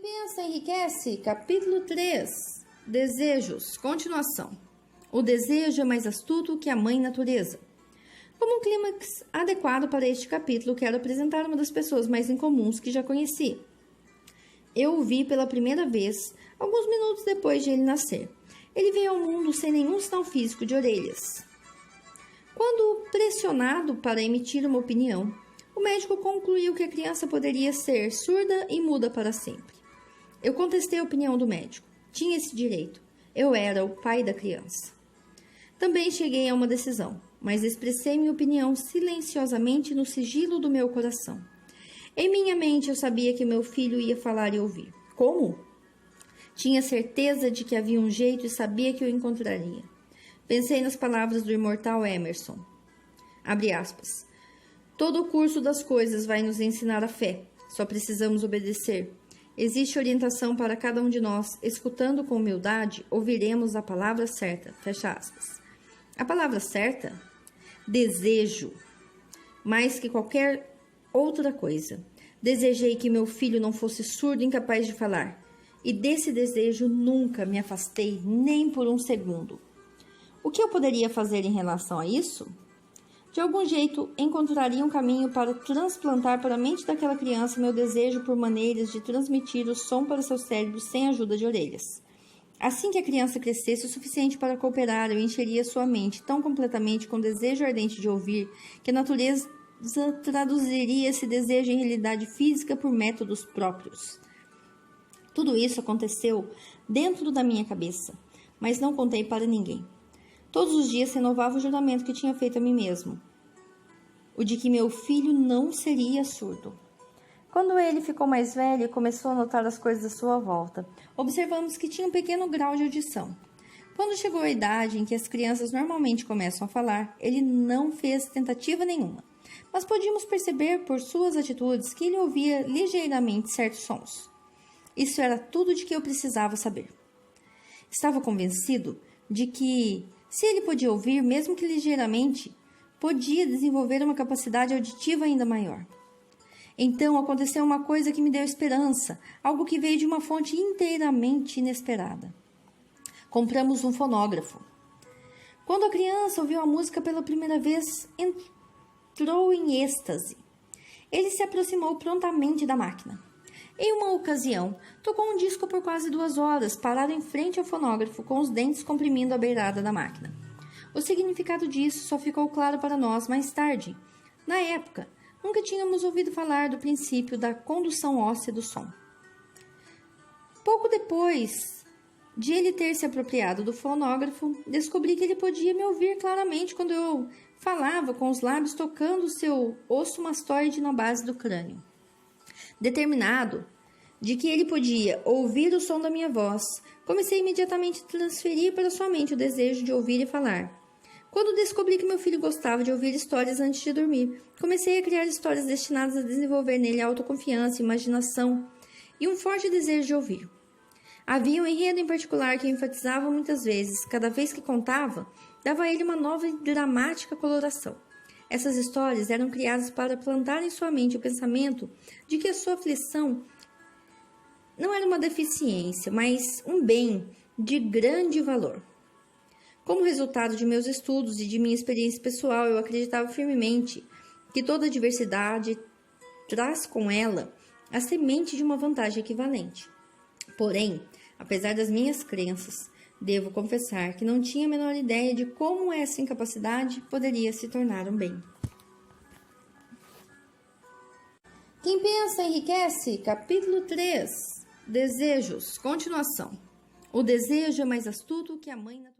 Quem pensa enriquece, capítulo 3. Desejos, continuação. O desejo é mais astuto que a mãe natureza. Como um clímax adequado para este capítulo, quero apresentar uma das pessoas mais incomuns que já conheci. Eu o vi pela primeira vez, alguns minutos depois de ele nascer. Ele veio ao mundo sem nenhum sinal físico de orelhas. Quando pressionado para emitir uma opinião, o médico concluiu que a criança poderia ser surda e muda para sempre. Eu contestei a opinião do médico. Tinha esse direito. Eu era o pai da criança. Também cheguei a uma decisão, mas expressei minha opinião silenciosamente no sigilo do meu coração. Em minha mente eu sabia que meu filho ia falar e ouvir. Como? Tinha certeza de que havia um jeito e sabia que o encontraria. Pensei nas palavras do imortal Emerson. Abre aspas. Todo o curso das coisas vai nos ensinar a fé. Só precisamos obedecer. Existe orientação para cada um de nós. Escutando com humildade, ouviremos a palavra certa. Fecha aspas. A palavra certa? Desejo. Mais que qualquer outra coisa. Desejei que meu filho não fosse surdo e incapaz de falar. E desse desejo nunca me afastei nem por um segundo. O que eu poderia fazer em relação a isso? De algum jeito, encontraria um caminho para transplantar para a mente daquela criança meu desejo por maneiras de transmitir o som para seu cérebro sem ajuda de orelhas. Assim que a criança crescesse o suficiente para cooperar, eu encheria sua mente tão completamente com desejo ardente de ouvir que a natureza traduziria esse desejo em realidade física por métodos próprios. Tudo isso aconteceu dentro da minha cabeça, mas não contei para ninguém. Todos os dias renovava o juramento que tinha feito a mim mesmo, o de que meu filho não seria surdo. Quando ele ficou mais velho e começou a notar as coisas à sua volta, observamos que tinha um pequeno grau de audição. Quando chegou a idade em que as crianças normalmente começam a falar, ele não fez tentativa nenhuma, mas podíamos perceber por suas atitudes que ele ouvia ligeiramente certos sons. Isso era tudo de que eu precisava saber. Estava convencido de que, se ele podia ouvir, mesmo que ligeiramente, podia desenvolver uma capacidade auditiva ainda maior. Então aconteceu uma coisa que me deu esperança, algo que veio de uma fonte inteiramente inesperada. Compramos um fonógrafo. Quando a criança ouviu a música pela primeira vez, entrou em êxtase. Ele se aproximou prontamente da máquina. Em uma ocasião, tocou um disco por quase 2 horas, parado em frente ao fonógrafo, com os dentes comprimindo a beirada da máquina. O significado disso só ficou claro para nós mais tarde. Na época, nunca tínhamos ouvido falar do princípio da condução óssea do som. Pouco depois de ele ter se apropriado do fonógrafo, descobri que ele podia me ouvir claramente quando eu falava com os lábios tocando o seu osso mastoide na base do crânio. Determinado de que ele podia ouvir o som da minha voz, comecei imediatamente a transferir para sua mente o desejo de ouvir e falar. Quando descobri que meu filho gostava de ouvir histórias antes de dormir, comecei a criar histórias destinadas a desenvolver nele autoconfiança, imaginação e um forte desejo de ouvir. Havia um enredo em particular que eu enfatizava muitas vezes. Cada vez que contava, dava a ele uma nova e dramática coloração. Essas histórias eram criadas para plantar em sua mente o pensamento de que a sua aflição não era uma deficiência, mas um bem de grande valor. Como resultado de meus estudos e de minha experiência pessoal, eu acreditava firmemente que toda diversidade traz com ela a semente de uma vantagem equivalente. Porém, apesar das minhas crenças, devo confessar que não tinha a menor ideia de como essa incapacidade poderia se tornar um bem. Quem pensa enriquece, capítulo 3. Desejos, continuação. O desejo é mais astuto que a mãe natureza.